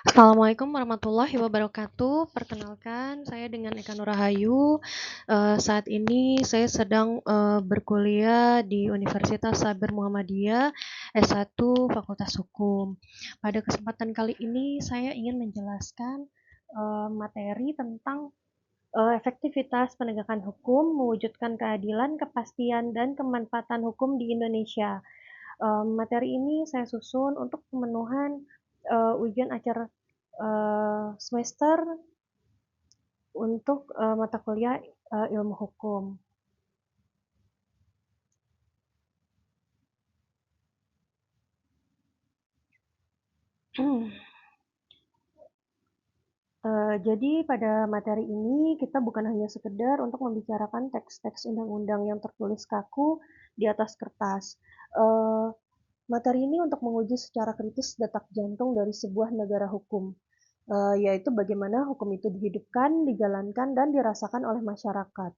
Assalamualaikum warahmatullahi wabarakatuh. Perkenalkan, saya dengan Eka Nurrahayu. Saat ini saya sedang berkuliah di Universitas Saber Muhammadiyah S1 Fakultas Hukum. Pada kesempatan kali ini saya ingin menjelaskan materi tentang efektivitas penegakan hukum, mewujudkan keadilan, kepastian, dan kemanfaatan hukum di Indonesia. Materi ini saya susun untuk pemenuhan ujian akhir semester untuk mata kuliah ilmu hukum. Jadi pada materi ini kita bukan hanya sekedar untuk membicarakan teks-teks undang-undang yang tertulis kaku di atas kertas. Eh, Materi ini untuk menguji secara kritis detak jantung dari sebuah negara hukum, yaitu bagaimana hukum itu dihidupkan, dijalankan, dan dirasakan oleh masyarakat.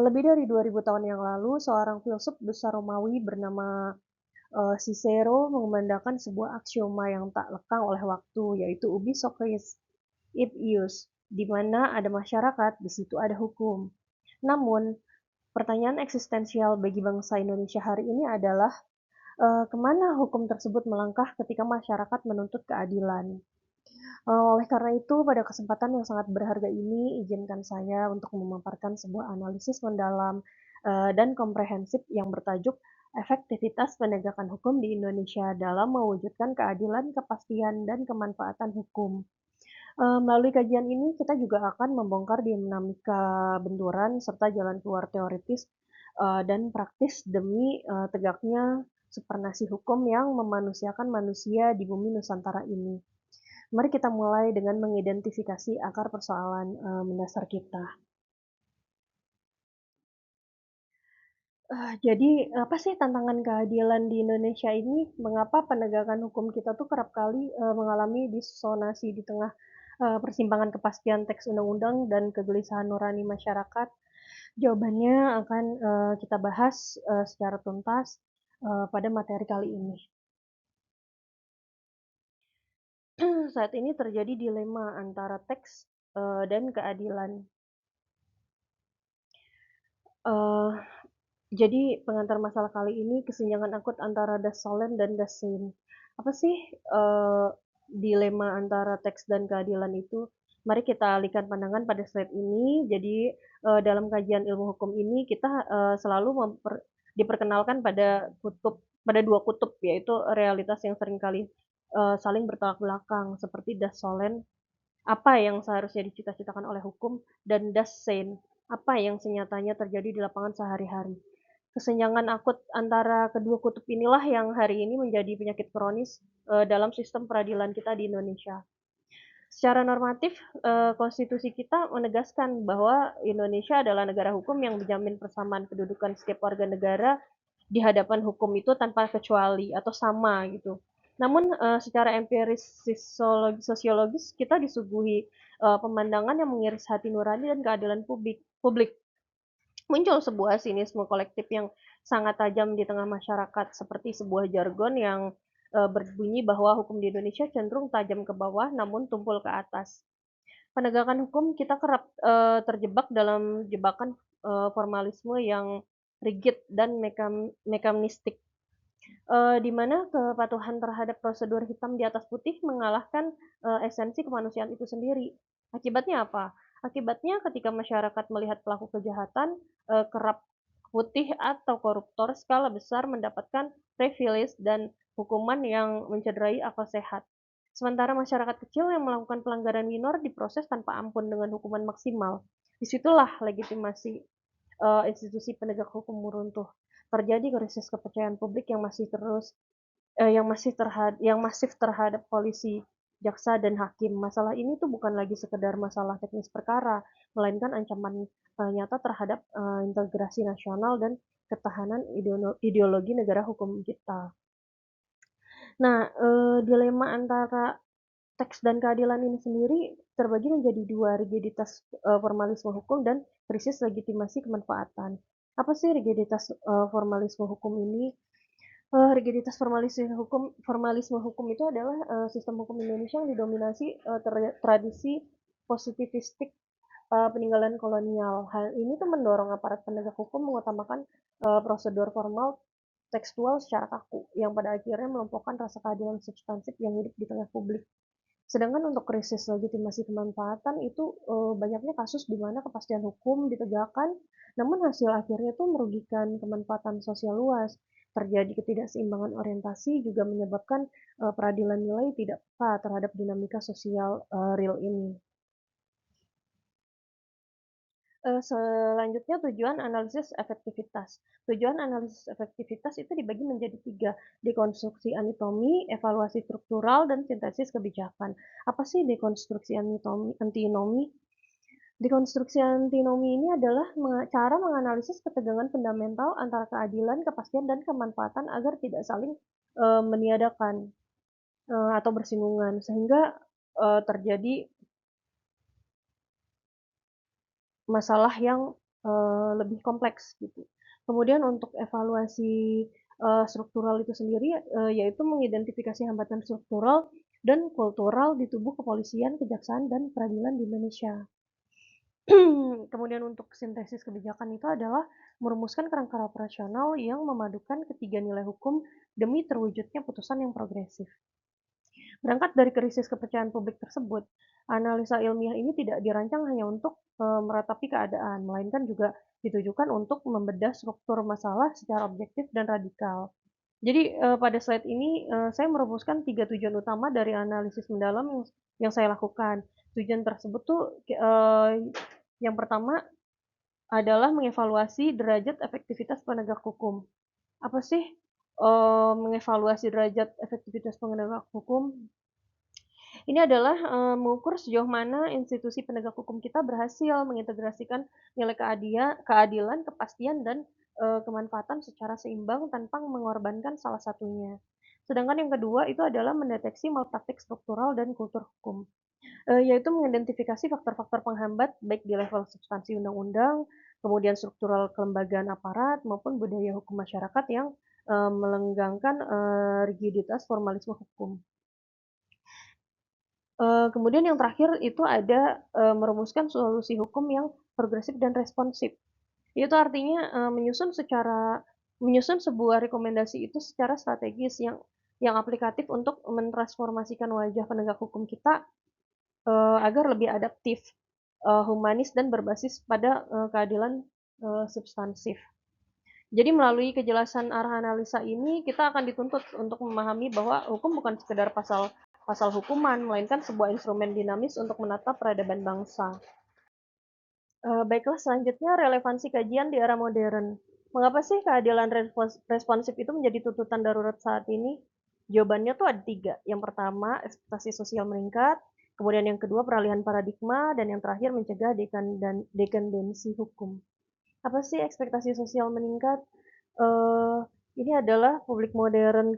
Lebih dari 2000 tahun yang lalu, seorang filsuf besar Romawi bernama Cicero mengumandangkan sebuah aksioma yang tak lekang oleh waktu, yaitu ubi socis et ius, di mana ada masyarakat, di situ ada hukum. Namun, pertanyaan eksistensial bagi bangsa Indonesia hari ini adalah kemana hukum tersebut melangkah ketika masyarakat menuntut keadilan. Oleh karena itu, pada kesempatan yang sangat berharga ini, izinkan saya untuk memaparkan sebuah analisis mendalam dan komprehensif yang bertajuk efektivitas penegakan hukum di Indonesia dalam mewujudkan keadilan, kepastian, dan kemanfaatan hukum. Melalui kajian ini, kita juga akan membongkar dinamika benturan serta jalan keluar teoritis dan praktis demi tegaknya supremasi hukum yang memanusiakan manusia di bumi Nusantara ini. Mari kita mulai dengan mengidentifikasi akar persoalan mendasar kita. Jadi apa sih tantangan keadilan di Indonesia ini? Mengapa penegakan hukum kita tuh kerap kali mengalami disonansi di tengah persimpangan kepastian teks undang-undang dan kegelisahan nurani masyarakat? Jawabannya akan kita bahas secara tuntas pada materi kali ini. Saat ini terjadi dilema antara teks dan keadilan. Eh, Jadi pengantar masalah kali ini kesenjangan akut antara Das Solen dan Das Sein. Apa sih dilema antara teks dan keadilan itu? Mari kita alihkan pandangan pada slide ini. Jadi dalam kajian ilmu hukum ini kita selalu diperkenalkan pada dua kutub, yaitu realitas yang seringkali saling bertolak belakang seperti Das Solen, apa yang seharusnya dicita-citakan oleh hukum, dan Das Sein, apa yang senyatanya terjadi di lapangan sehari-hari. Kesenjangan akut antara kedua kutub inilah yang hari ini menjadi penyakit kronis dalam sistem peradilan kita di Indonesia. Secara normatif, konstitusi kita menegaskan bahwa Indonesia adalah negara hukum yang menjamin persamaan kedudukan setiap warga negara di hadapan hukum itu tanpa kecuali atau sama gitu. Namun secara empiris sosiologis kita disuguhi pemandangan yang mengiris hati nurani dan keadilan publik. Muncul sebuah sinisme kolektif yang sangat tajam di tengah masyarakat, seperti sebuah jargon yang berbunyi bahwa hukum di Indonesia cenderung tajam ke bawah namun tumpul ke atas. Penegakan hukum kita kerap terjebak dalam jebakan formalisme yang rigid dan mekanistik, di mana kepatuhan terhadap prosedur hitam di atas putih mengalahkan esensi kemanusiaan itu sendiri. Akibatnya apa? Akibatnya ketika masyarakat melihat pelaku kejahatan, kerap putih atau koruptor skala besar mendapatkan privilege dan hukuman yang mencederai akal sehat. Sementara masyarakat kecil yang melakukan pelanggaran minor diproses tanpa ampun dengan hukuman maksimal. Disitulah legitimasi institusi penegak hukum meruntuh. Terjadi krisis kepercayaan publik yang masih terus yang masif terhadap polisi, jaksa dan hakim. Masalah ini tuh bukan lagi sekedar masalah teknis perkara, melainkan ancaman nyata terhadap integrasi nasional dan ketahanan ideologi negara hukum kita. Nah, dilema antara teks dan keadilan ini sendiri terbagi menjadi dua, rigiditas formalisme hukum dan krisis legitimasi kemanfaatan. Apa sih rigiditas formalisme hukum ini? Rigiditas formalisme hukum itu adalah, sistem hukum Indonesia yang didominasi, tradisi positivistik, peninggalan kolonial. Hal ini tuh mendorong aparat penegak hukum mengutamakan, prosedur formal tekstual secara kaku, yang pada akhirnya melumpuhkan rasa keadilan substansif yang hidup di tengah publik. Sedangkan untuk krisis legitimasi kemanfaatan itu, banyaknya kasus di mana kepastian hukum ditegakkan, namun hasil akhirnya tuh merugikan kemanfaatan sosial luas. Terjadi ketidakseimbangan orientasi juga menyebabkan, peradilan nilai tidak peka terhadap dinamika sosial, real ini. Selanjutnya tujuan analisis efektivitas. Tujuan analisis efektivitas itu dibagi menjadi tiga, dekonstruksi anatomi, evaluasi struktural, dan sintesis kebijakan. Apa sih dekonstruksi antinomi? Dekonstruksi antinomi ini adalah cara menganalisis ketegangan fundamental antara keadilan, kepastian, dan kemanfaatan agar tidak saling meniadakan atau bersinggungan, sehingga terjadi masalah yang lebih kompleks gitu. Kemudian untuk evaluasi struktural itu sendiri, yaitu mengidentifikasi hambatan struktural dan kultural di tubuh kepolisian, kejaksaan, dan peradilan di Indonesia. Kemudian untuk sintesis kebijakan itu adalah merumuskan kerangka operasional yang memadukan ketiga nilai hukum demi terwujudnya putusan yang progresif. Berangkat dari krisis kepercayaan publik tersebut, analisa ilmiah ini tidak dirancang hanya untuk meratapi keadaan, melainkan juga ditujukan untuk membedah struktur masalah secara objektif dan radikal. Jadi pada slide ini saya merumuskan 3 tujuan utama dari analisis mendalam yang saya lakukan. Tujuan tersebut tuh yang pertama adalah mengevaluasi derajat efektivitas penegak hukum. Apa sih mengevaluasi derajat efektivitas penegak hukum? Ini adalah mengukur sejauh mana institusi penegak hukum kita berhasil mengintegrasikan nilai keadilan, kepastian, dan kemanfaatan secara seimbang tanpa mengorbankan salah satunya. Sedangkan yang kedua itu adalah mendeteksi malpraktik struktural dan kultur hukum, yaitu mengidentifikasi faktor-faktor penghambat baik di level substansi undang-undang, kemudian struktural kelembagaan aparat, maupun budaya hukum masyarakat yang melenggangkan rigiditas formalisme hukum. Kemudian yang terakhir itu ada merumuskan solusi hukum yang progresif dan responsif. Itu artinya menyusun sebuah rekomendasi itu secara strategis yang aplikatif untuk mentransformasikan wajah penegak hukum kita agar lebih adaptif, humanis, dan berbasis pada keadilan substansif. Jadi melalui kejelasan arah analisa ini kita akan dituntut untuk memahami bahwa hukum bukan sekedar pasal hukuman, melainkan sebuah instrumen dinamis untuk menata peradaban bangsa. Baiklah, selanjutnya relevansi kajian di era modern. Mengapa sih keadilan responsif itu menjadi tuntutan darurat saat ini? Jawabannya tuh ada tiga. Yang pertama, ekspektasi sosial meningkat. Kemudian yang kedua, peralihan paradigma. Dan yang terakhir, mencegah dekandensi hukum. Apa sih ekspektasi sosial meningkat? Eh, ini adalah publik modern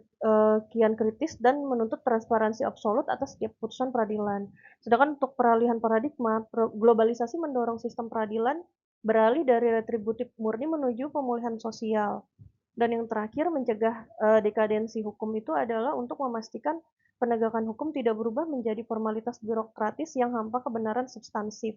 kian kritis dan menuntut transparansi absolut atas setiap putusan peradilan. Sedangkan untuk peralihan paradigma, globalisasi mendorong sistem peradilan beralih dari retributif murni menuju pemulihan sosial. Dan yang terakhir, mencegah dekadensi hukum itu adalah untuk memastikan penegakan hukum tidak berubah menjadi formalitas birokratis yang hampa kebenaran substansif.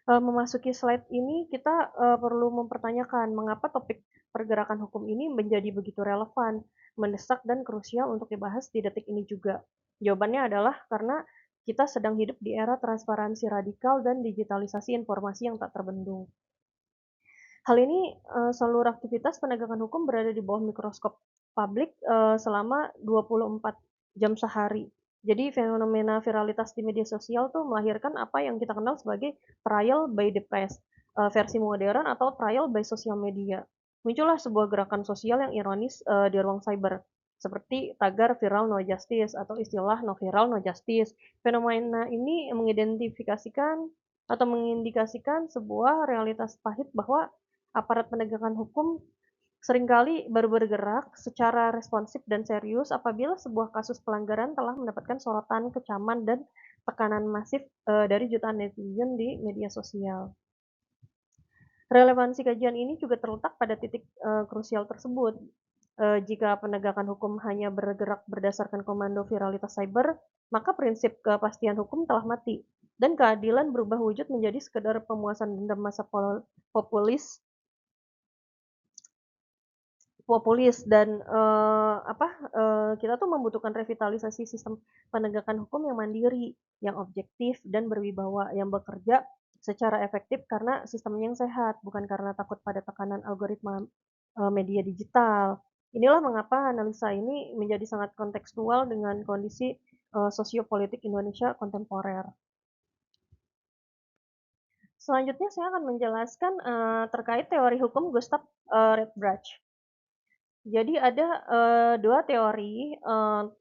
Memasuki slide ini kita perlu mempertanyakan mengapa topik pergerakan hukum ini menjadi begitu relevan, mendesak, dan krusial untuk dibahas di detik ini juga. Jawabannya adalah karena kita sedang hidup di era transparansi radikal dan digitalisasi informasi yang tak terbendung. Hal ini seluruh aktivitas penegakan hukum berada di bawah mikroskop publik selama 24 jam sehari. Jadi fenomena viralitas di media sosial tuh melahirkan apa yang kita kenal sebagai trial by the press, versi modern atau trial by social media. Muncullah sebuah gerakan sosial yang ironis di ruang cyber, seperti tagar viral no justice atau istilah no viral no justice. Fenomena ini mengidentifikasikan atau mengindikasikan sebuah realitas pahit bahwa aparat penegakan hukum seringkali baru bergerak secara responsif dan serius apabila sebuah kasus pelanggaran telah mendapatkan sorotan, kecaman, dan tekanan masif dari jutaan netizen di media sosial. Relevansi kajian ini juga terletak pada titik krusial tersebut. Jika penegakan hukum hanya bergerak berdasarkan komando viralitas cyber, maka prinsip kepastian hukum telah mati, dan keadilan berubah wujud menjadi sekedar pemuasan dendam masa populis populis dan kita tuh membutuhkan revitalisasi sistem penegakan hukum yang mandiri, yang objektif dan berwibawa, yang bekerja secara efektif karena sistemnya yang sehat, bukan karena takut pada tekanan algoritma media digital. Inilah mengapa analisa ini menjadi sangat kontekstual dengan kondisi sosiopolitik Indonesia kontemporer. Selanjutnya saya akan menjelaskan terkait teori hukum Gustav Reitbach. Jadi ada dua teori,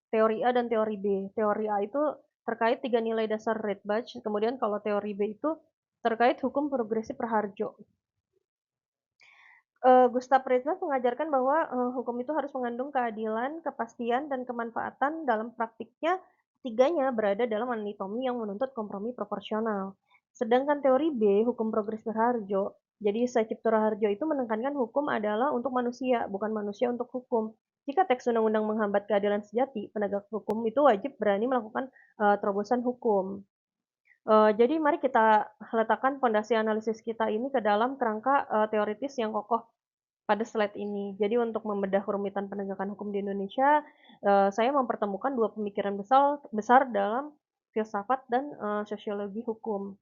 teori A dan teori B. Teori A itu terkait tiga nilai dasar Reitbach, kemudian kalau teori B itu terkait hukum progresif Raharjo. Gustav Reitbach mengajarkan bahwa hukum itu harus mengandung keadilan, kepastian, dan kemanfaatan. Dalam praktiknya, ketiganya berada dalam anatomi yang menuntut kompromi proporsional. Sedangkan teori B, hukum progresif Raharjo, jadi Sacipto Raharjo itu menekankan hukum adalah untuk manusia, bukan manusia untuk hukum. Jika teks undang-undang menghambat keadilan sejati, penegak hukum itu wajib berani melakukan terobosan hukum. Jadi mari kita letakkan fondasi analisis kita ini ke dalam kerangka teoritis yang kokoh pada slide ini. Jadi untuk membedah kerumitan penegakan hukum di Indonesia, saya mempertemukan dua pemikiran besar dalam filsafat dan sosiologi hukum.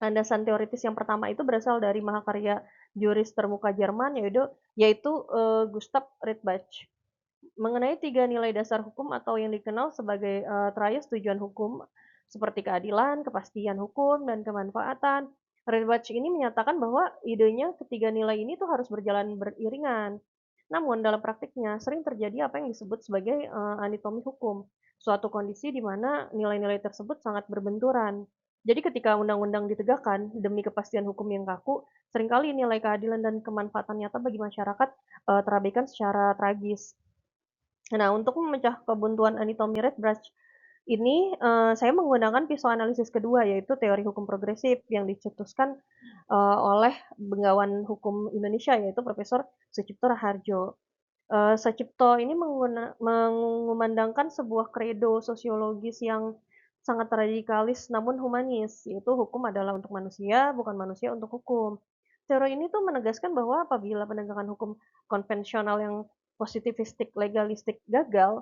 Landasan teoritis yang pertama itu berasal dari mahakarya juris termuka Jerman, yaitu Gustav Reitbach, mengenai tiga nilai dasar hukum atau yang dikenal sebagai trias tujuan hukum, seperti keadilan, kepastian hukum, dan kemanfaatan. Reitbach ini menyatakan bahwa idenya ketiga nilai ini tuh harus berjalan beriringan. Namun dalam praktiknya sering terjadi apa yang disebut sebagai anatomi hukum, suatu kondisi di mana nilai-nilai tersebut sangat berbenturan. Jadi ketika undang-undang ditegakkan demi kepastian hukum yang kaku, seringkali nilai keadilan dan kemanfaatan nyata bagi masyarakat terabaikan secara tragis. Nah, untuk memecah kebuntuan anatomi Reitbach ini, saya menggunakan pisau analisis kedua, yaitu teori hukum progresif yang dicetuskan oleh Bengawan Hukum Indonesia, yaitu Profesor Sucipto Raharjo. Sucipto ini mengumandangkan sebuah kredo sosiologis yang sangat radikalis namun humanis, yaitu hukum adalah untuk manusia, bukan manusia untuk hukum. Teori ini tuh menegaskan bahwa apabila penegakan hukum konvensional yang positivistik, legalistik gagal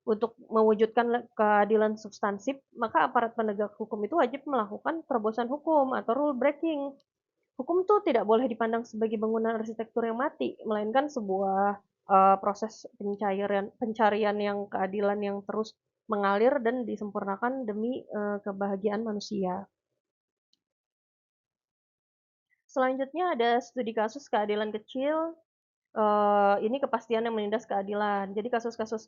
untuk mewujudkan keadilan substansif, maka aparat penegak hukum itu wajib melakukan terobosan hukum atau rule breaking. Hukum tuh tidak boleh dipandang sebagai bangunan arsitektur yang mati, melainkan sebuah proses pencarian yang keadilan yang terus mengalir dan disempurnakan demi kebahagiaan manusia. Selanjutnya ada studi kasus keadilan kecil. Ini kepastian yang menindas keadilan. Jadi kasus-kasus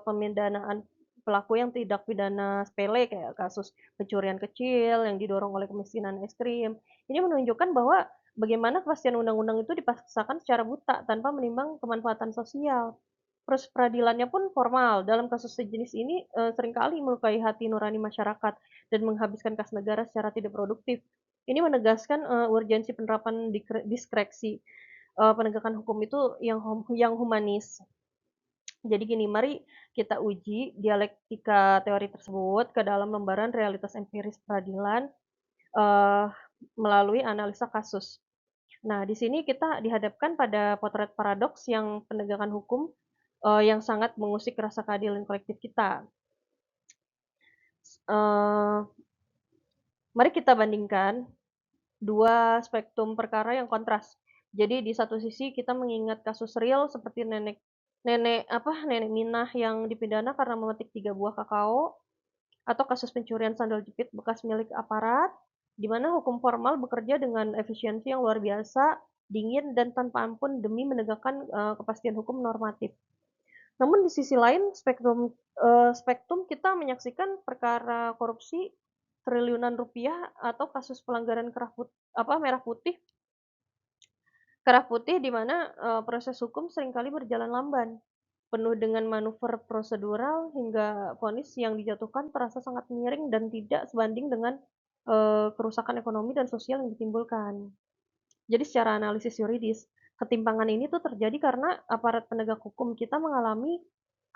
pemindanaan pelaku yang tidak pidana sepele kayak kasus pencurian kecil yang didorong oleh kemiskinan ekstrim. Ini menunjukkan bahwa bagaimana kepastian undang-undang itu dipaksakan secara buta tanpa menimbang kemanfaatan sosial. Proses peradilannya pun formal. Dalam kasus sejenis ini seringkali melukai hati nurani masyarakat dan menghabiskan kas negara secara tidak produktif. Ini menegaskan urgensi penerapan diskresi penegakan hukum itu yang humanis. Jadi gini, mari kita uji dialektika teori tersebut ke dalam lembaran realitas empiris peradilan uh, melalui analisa kasus. Nah, di sini kita dihadapkan pada potret paradoks yang penegakan hukum yang sangat mengusik rasa keadilan kolektif kita. Uh, Mari kita bandingkan dua spektrum perkara yang kontras. Jadi di satu sisi kita mengingat kasus real seperti nenek Minah yang dipidana karena memetik 3 buah kakao, atau kasus pencurian sandal jepit bekas milik aparat, di mana hukum formal bekerja dengan efisiensi yang luar biasa, dingin dan tanpa ampun demi menegakkan kepastian hukum normatif. Namun di sisi lain spektrum kita menyaksikan perkara korupsi triliunan rupiah atau kasus pelanggaran kerah putih di mana proses hukum seringkali berjalan lamban, penuh dengan manuver prosedural hingga vonis yang dijatuhkan terasa sangat miring dan tidak sebanding dengan kerusakan ekonomi dan sosial yang ditimbulkan. Jadi secara analisis yuridis, ketimpangan ini tuh terjadi karena aparat penegak hukum kita mengalami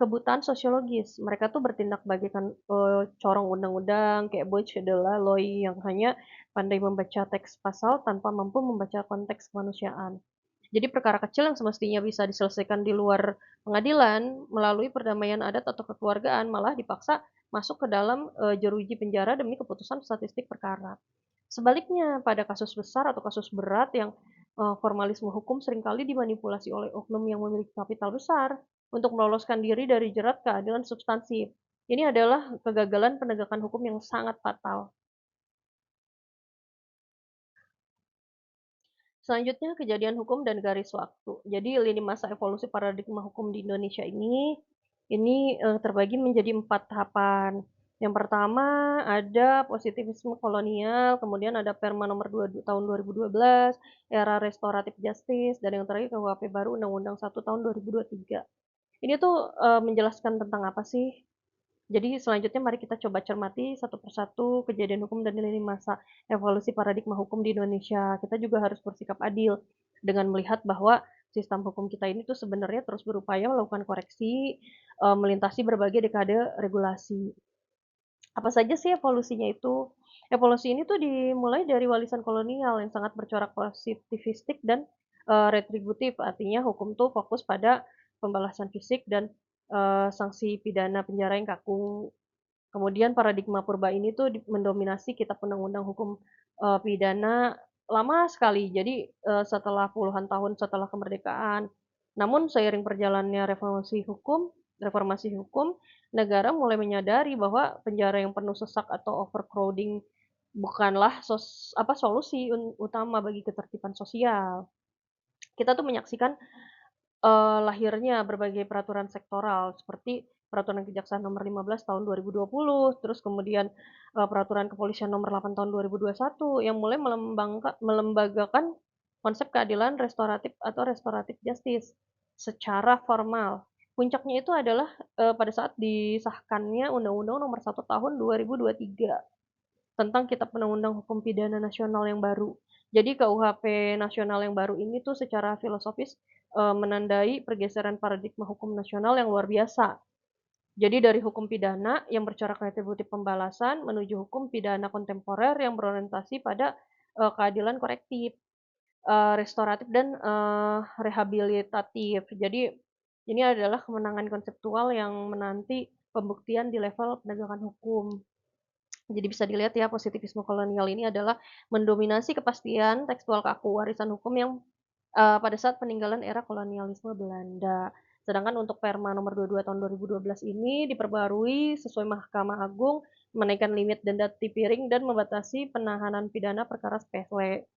kebutaan sosiologis. Mereka tuh bertindak bagaikan, corong undang-undang, kayak Butch the Laloy yang hanya pandai membaca teks pasal tanpa mampu membaca konteks kemanusiaan. Jadi perkara kecil yang semestinya bisa diselesaikan di luar pengadilan melalui perdamaian adat atau kekeluargaan malah dipaksa masuk ke dalam, jeruji penjara demi keputusan statistik perkara. Sebaliknya, pada kasus besar atau kasus berat yang formalisme hukum seringkali dimanipulasi oleh oknum yang memiliki kapital besar untuk meloloskan diri dari jerat keadilan substansif. Ini adalah kegagalan penegakan hukum yang sangat fatal. Selanjutnya, kejadian hukum dan garis waktu. Jadi, lini masa evolusi paradigma hukum di Indonesia ini terbagi menjadi 4 tahapan. Yang pertama ada positivisme kolonial, kemudian ada Perma nomor 2 tahun 2012, era restoratif justice, dan yang terakhir KUHP baru Undang-Undang 1 tahun 2023. Ini tuh menjelaskan tentang apa sih? Jadi selanjutnya mari kita coba cermati satu persatu kejadian hukum dan lini masa evolusi paradigma hukum di Indonesia. Kita juga harus bersikap adil dengan melihat bahwa sistem hukum kita ini tuh sebenarnya terus berupaya melakukan koreksi, melintasi berbagai dekade regulasi. Apa saja sih evolusinya itu? Evolusi ini tuh dimulai dari warisan kolonial yang sangat bercorak positivistik dan retributif. Artinya hukum tuh fokus pada pembalasan fisik dan sanksi pidana penjara yang kaku. Kemudian paradigma purba ini tuh mendominasi kitab undang-undang hukum pidana lama sekali. Jadi setelah puluhan tahun setelah kemerdekaan. Namun seiring berjalannya reformasi hukum, negara mulai menyadari bahwa penjara yang penuh sesak atau overcrowding bukanlah solusi utama bagi ketertiban sosial. Kita tuh menyaksikan lahirnya berbagai peraturan sektoral seperti Peraturan Kejaksaan Nomor 15 Tahun 2020, terus kemudian Peraturan Kepolisian Nomor 8 Tahun 2021 yang mulai melembagakan konsep keadilan restoratif atau restoratif justice secara formal. Puncaknya itu adalah pada saat disahkannya Undang-Undang Nomor 1 Tahun 2023 tentang Kitab Undang-Undang Hukum Pidana Nasional yang baru. Jadi KUHP nasional yang baru ini tuh secara filosofis menandai pergeseran paradigma hukum nasional yang luar biasa. Jadi dari hukum pidana yang bercorak retributif pembalasan menuju hukum pidana kontemporer yang berorientasi pada keadilan korektif, restoratif dan rehabilitatif. Jadi ini adalah kemenangan konseptual yang menanti pembuktian di level penegakan hukum. Jadi bisa dilihat ya, positivisme kolonial ini adalah mendominasi kepastian tekstual kaku warisan hukum yang pada saat peninggalan era kolonialisme Belanda. Sedangkan untuk Perma nomor 22 tahun 2012 ini diperbarui sesuai Mahkamah Agung menaikkan limit denda tipiring dan membatasi penahanan pidana perkara sepele.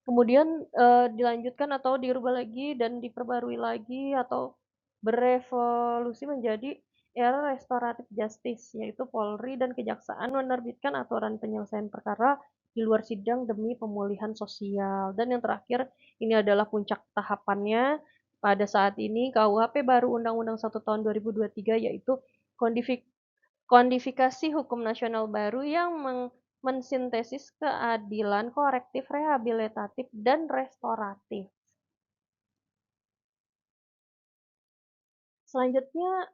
Kemudian dilanjutkan atau dirubah lagi dan diperbarui lagi atau berevolusi menjadi era restoratif justice, yaitu Polri dan Kejaksaan menerbitkan aturan penyelesaian perkara di luar sidang demi pemulihan sosial. Dan yang terakhir, ini adalah puncak tahapannya pada saat ini KUHP baru Undang-Undang 1 tahun 2023 yaitu kodifikasi hukum nasional baru yang mensintesis keadilan korektif, rehabilitatif, dan restoratif. Selanjutnya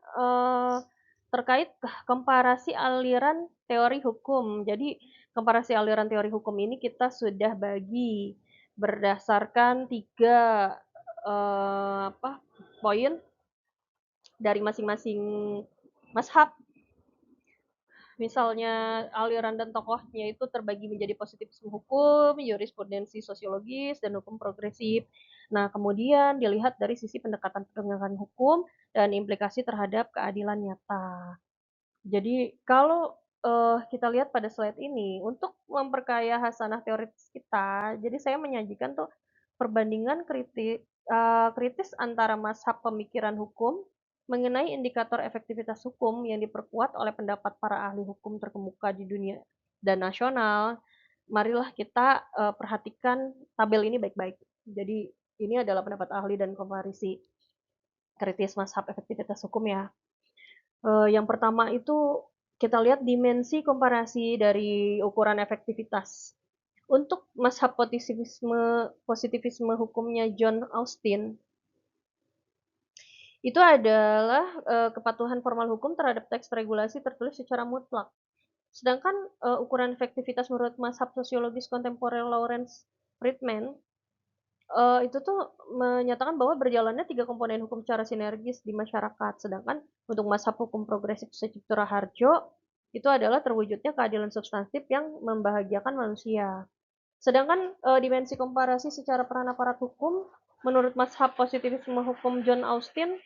terkait komparasi aliran teori hukum. Jadi komparasi aliran teori hukum ini kita sudah bagi berdasarkan 3 poin dari masing-masing mazhab. Misalnya aliran dan tokohnya itu terbagi menjadi positivisme hukum, jurisprudensi sosiologis, dan hukum progresif. Nah, kemudian dilihat dari sisi pendekatan penegakan hukum dan implikasi terhadap keadilan nyata. Jadi kalau kita lihat pada slide ini, untuk memperkaya hasanah teoritis kita, jadi saya menyajikan tuh perbandingan kritis antara mazhab pemikiran hukum mengenai indikator efektivitas hukum yang diperkuat oleh pendapat para ahli hukum terkemuka di dunia dan nasional. Marilah kita perhatikan tabel ini baik-baik. Jadi ini adalah pendapat ahli dan komparisi kritis mazhab efektivitas hukum ya. Yang pertama itu kita lihat dimensi komparasi dari ukuran efektivitas. Untuk mazhab positivisme hukumnya John Austin, itu adalah kepatuhan formal hukum terhadap teks regulasi tertulis secara mutlak. Sedangkan ukuran efektivitas menurut mazhab sosiologis kontemporer Lawrence Friedman itu tuh menyatakan bahwa berjalannya tiga komponen hukum secara sinergis di masyarakat. Sedangkan untuk mazhab hukum progresif Sucipto Raharjo itu adalah terwujudnya keadilan substantif yang membahagiakan manusia. Sedangkan dimensi komparasi secara peran aparat hukum menurut mazhab positivisme hukum John Austin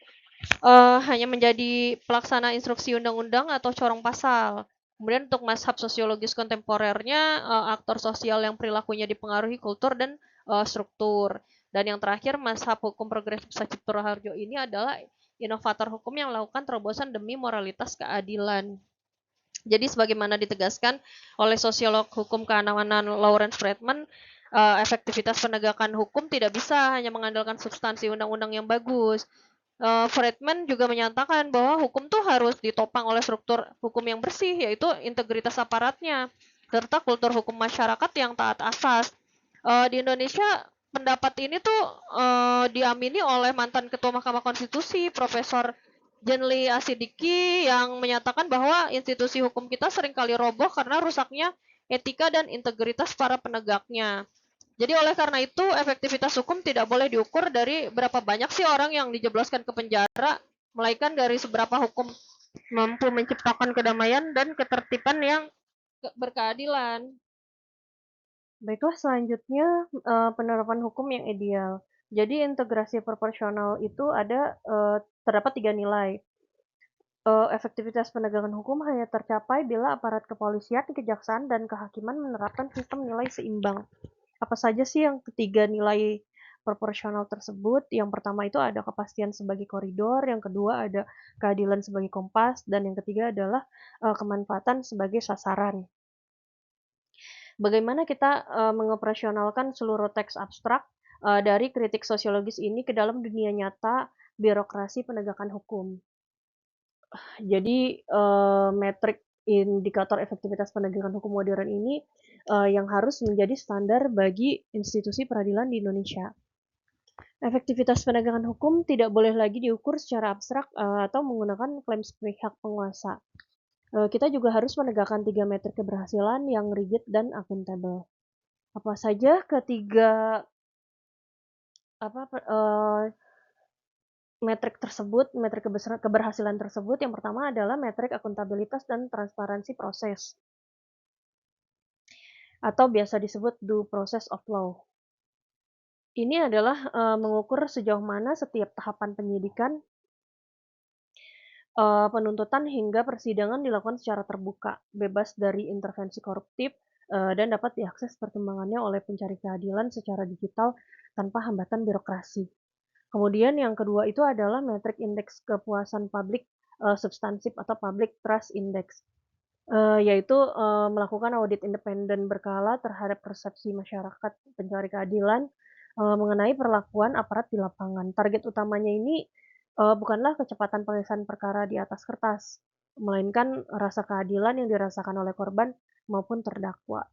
hanya menjadi pelaksana instruksi undang-undang atau corong pasal. Kemudian untuk mazhab sosiologis kontemporernya, aktor sosial yang perilakunya dipengaruhi kultur dan struktur. Dan yang terakhir, mazhab hukum progresif Sucipto Raharjo ini adalah inovator hukum yang melakukan terobosan demi moralitas keadilan. Jadi sebagaimana ditegaskan oleh sosiolog hukum keamanan Lawrence Friedman, efektivitas penegakan hukum tidak bisa hanya mengandalkan substansi undang-undang yang bagus. Friedman juga menyatakan bahwa hukum tuh harus ditopang oleh struktur hukum yang bersih, yaitu integritas aparatnya, serta kultur hukum masyarakat yang taat asas. Di Indonesia, pendapat ini tuh diamini oleh mantan Ketua Mahkamah Konstitusi, Profesor Jenly Asidiki, yang menyatakan bahwa institusi hukum kita seringkali roboh karena rusaknya etika dan integritas para penegaknya. Jadi oleh karena itu, efektivitas hukum tidak boleh diukur dari berapa banyak sih orang yang dijebloskan ke penjara, melainkan dari seberapa hukum mampu menciptakan kedamaian dan ketertiban yang berkeadilan. Baiklah, selanjutnya penerapan hukum yang ideal. Jadi integrasi proporsional itu terdapat tiga nilai. Efektivitas penegakan hukum hanya tercapai bila aparat kepolisian, kejaksaan, dan kehakiman menerapkan sistem nilai seimbang. Apa saja sih yang ketiga nilai proporsional tersebut? Yang pertama itu ada kepastian sebagai koridor, yang kedua ada keadilan sebagai kompas, dan yang ketiga adalah kemanfaatan sebagai sasaran. Bagaimana kita mengoperasionalkan seluruh teks abstrak dari kritik sosiologis ini ke dalam dunia nyata birokrasi penegakan hukum? Jadi metrik indikator efektivitas penegakan hukum modern ini yang harus menjadi standar bagi institusi peradilan di Indonesia. Efektivitas penegakan hukum tidak boleh lagi diukur secara abstrak atau menggunakan klaim sepihak penguasa. Kita juga harus menegakkan tiga metrik keberhasilan yang rigid dan akuntabel. Apa saja ketiga metrik tersebut, metrik keberhasilan tersebut? Yang pertama adalah metrik akuntabilitas dan transparansi proses, atau biasa disebut due process of law. Ini adalah mengukur sejauh mana setiap tahapan penyidikan, penuntutan hingga persidangan dilakukan secara terbuka, bebas dari intervensi koruptif, dan dapat diakses perkembangannya oleh pencari keadilan secara digital tanpa hambatan birokrasi. Kemudian yang kedua itu adalah metrik indeks kepuasan publik substansif atau public trust index, yaitu melakukan audit independen berkala terhadap persepsi masyarakat pencari keadilan mengenai perlakuan aparat di lapangan. Target utamanya ini bukanlah kecepatan penyelesaian perkara di atas kertas, melainkan rasa keadilan yang dirasakan oleh korban maupun terdakwa.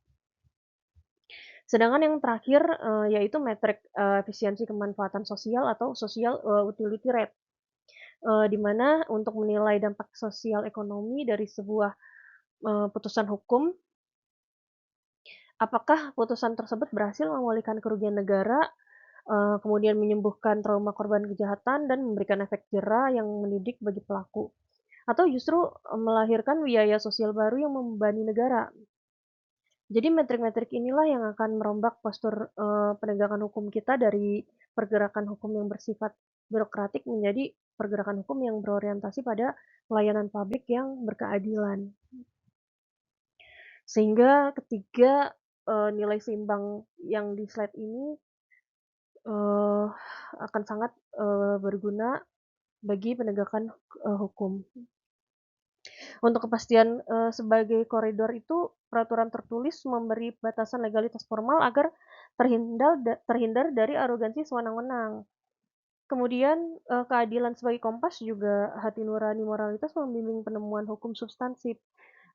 Sedangkan yang terakhir yaitu metrik efisiensi kemanfaatan sosial atau social utility rate, di mana untuk menilai dampak sosial ekonomi dari sebuah putusan hukum, apakah putusan tersebut berhasil memulihkan kerugian negara, kemudian menyembuhkan trauma korban kejahatan dan memberikan efek jera yang mendidik bagi pelaku, atau justru melahirkan biaya sosial baru yang membebani negara. Jadi metrik-metrik inilah yang akan merombak postur penegakan hukum kita dari pergerakan hukum yang bersifat birokratik menjadi pergerakan hukum yang berorientasi pada pelayanan publik yang berkeadilan. Sehingga ketiga nilai seimbang yang di slide ini akan sangat berguna bagi penegakan hukum. Untuk kepastian sebagai koridor itu, peraturan tertulis memberi batasan legalitas formal agar terhindar dari arogansi sewenang-wenang. Kemudian keadilan sebagai kompas juga hati nurani moralitas membimbing penemuan hukum substansif.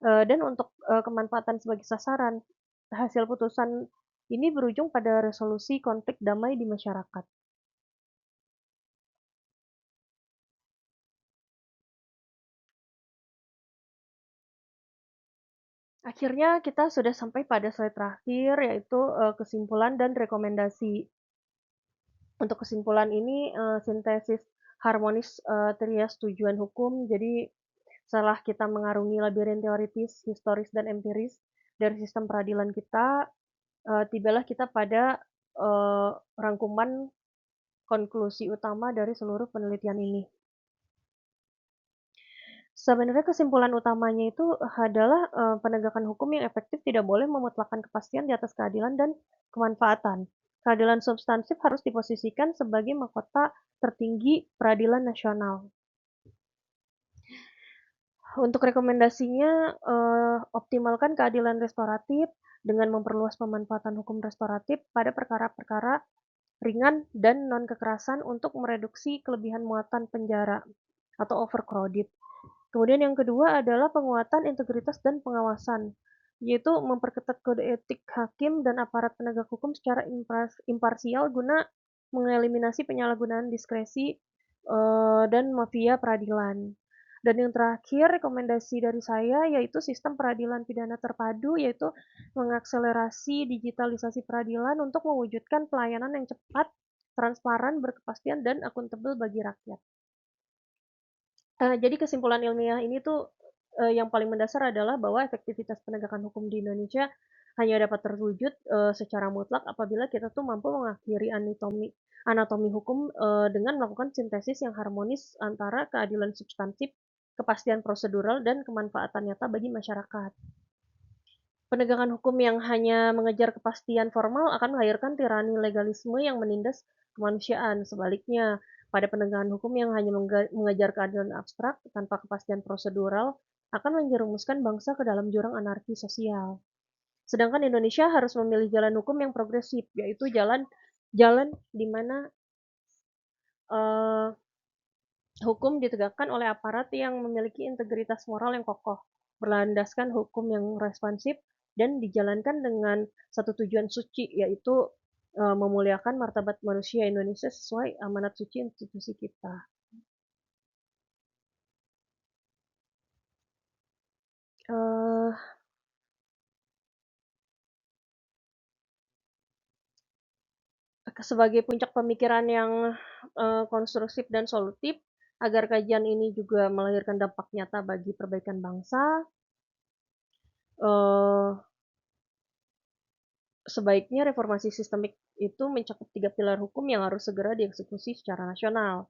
Dan untuk kemanfaatan sebagai sasaran, hasil putusan Ini berujung pada resolusi konflik damai di masyarakat. Akhirnya kita sudah sampai pada slide terakhir, yaitu kesimpulan dan rekomendasi. Untuk kesimpulan ini sintesis harmonis trias tujuan hukum. Jadi setelah kita mengarungi labirin teoritis, historis, dan empiris dari sistem peradilan kita, tibalah kita pada rangkuman konklusi utama dari seluruh penelitian ini. Sebenarnya kesimpulan utamanya itu adalah penegakan hukum yang efektif tidak boleh memutlakkan kepastian di atas keadilan dan kemanfaatan. Keadilan substansif harus diposisikan sebagai mahkota tertinggi peradilan nasional. Untuk rekomendasinya, optimalkan keadilan restoratif dengan memperluas pemanfaatan hukum restoratif pada perkara-perkara ringan dan non-kekerasan untuk mereduksi kelebihan muatan penjara atau overcrowded. Kemudian yang kedua adalah penguatan integritas dan pengawasan, yaitu memperketat kode etik hakim dan aparat penegak hukum secara imparsial guna mengeliminasi penyalahgunaan diskresi dan mafia peradilan. Dan yang terakhir, rekomendasi dari saya yaitu sistem peradilan pidana terpadu, yaitu mengakselerasi digitalisasi peradilan untuk mewujudkan pelayanan yang cepat, transparan, berkepastian, dan akuntabel bagi rakyat. Jadi kesimpulan ilmiah ini tuh yang paling mendasar adalah bahwa efektivitas penegakan hukum di Indonesia hanya dapat terwujud secara mutlak apabila kita tuh mampu mengakhiri anatomi hukum dengan melakukan sintesis yang harmonis antara keadilan substantif, kepastian prosedural, dan kemanfaatan nyata bagi masyarakat. Penegakan hukum yang hanya mengejar kepastian formal akan melahirkan tirani legalisme yang menindas kemanusiaan. Sebaliknya, pada penegakan hukum yang hanya mengejar keadilan abstrak tanpa kepastian prosedural akan menjerumuskan bangsa ke dalam jurang anarki sosial. Sedangkan Indonesia harus memilih jalan hukum yang progresif, yaitu jalan di mana uh, hukum ditegakkan oleh aparat yang memiliki integritas moral yang kokoh, berlandaskan hukum yang responsif, dan dijalankan dengan satu tujuan suci, yaitu memuliakan martabat manusia Indonesia sesuai amanat suci institusi kita. Sebagai puncak pemikiran yang konstruktif dan solutif, agar kajian ini juga melahirkan dampak nyata bagi perbaikan bangsa, sebaiknya reformasi sistemik itu mencakup 3 pilar hukum yang harus segera dieksekusi secara nasional.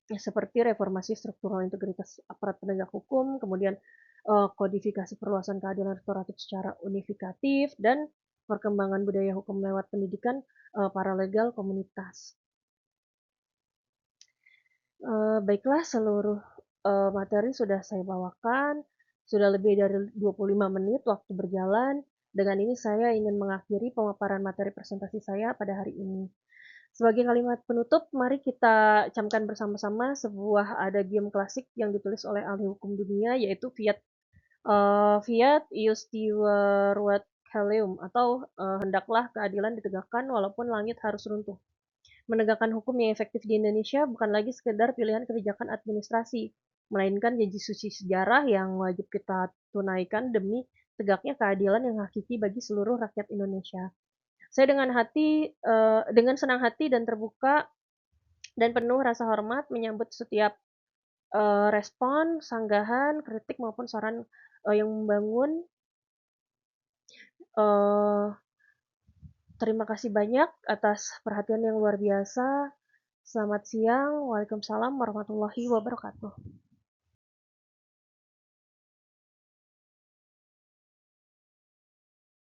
Seperti reformasi struktural integritas aparat penegak hukum, kemudian kodifikasi perluasan keadilan restoratif secara unifikatif, dan perkembangan budaya hukum lewat pendidikan paralegal komunitas. Baiklah, seluruh materi sudah saya bawakan. Sudah lebih dari 25 menit waktu berjalan. Dengan ini saya ingin mengakhiri pemaparan materi presentasi saya pada hari ini. Sebagai kalimat penutup, mari kita camkan bersama-sama sebuah adagium klasik yang ditulis oleh ahli hukum dunia, yaitu Fiat Iustiwaruat Haleum, atau hendaklah keadilan ditegakkan walaupun langit harus runtuh. Menegakkan hukum yang efektif di Indonesia bukan lagi sekedar pilihan kebijakan administrasi, melainkan janji suci sejarah yang wajib kita tunaikan demi tegaknya keadilan yang hakiki bagi seluruh rakyat Indonesia. Saya dengan senang hati dan terbuka dan penuh rasa hormat menyambut setiap respon, sanggahan, kritik maupun saran yang membangun. Terima kasih banyak atas perhatian yang luar biasa. Selamat siang. Waalaikumsalam warahmatullahi wabarakatuh.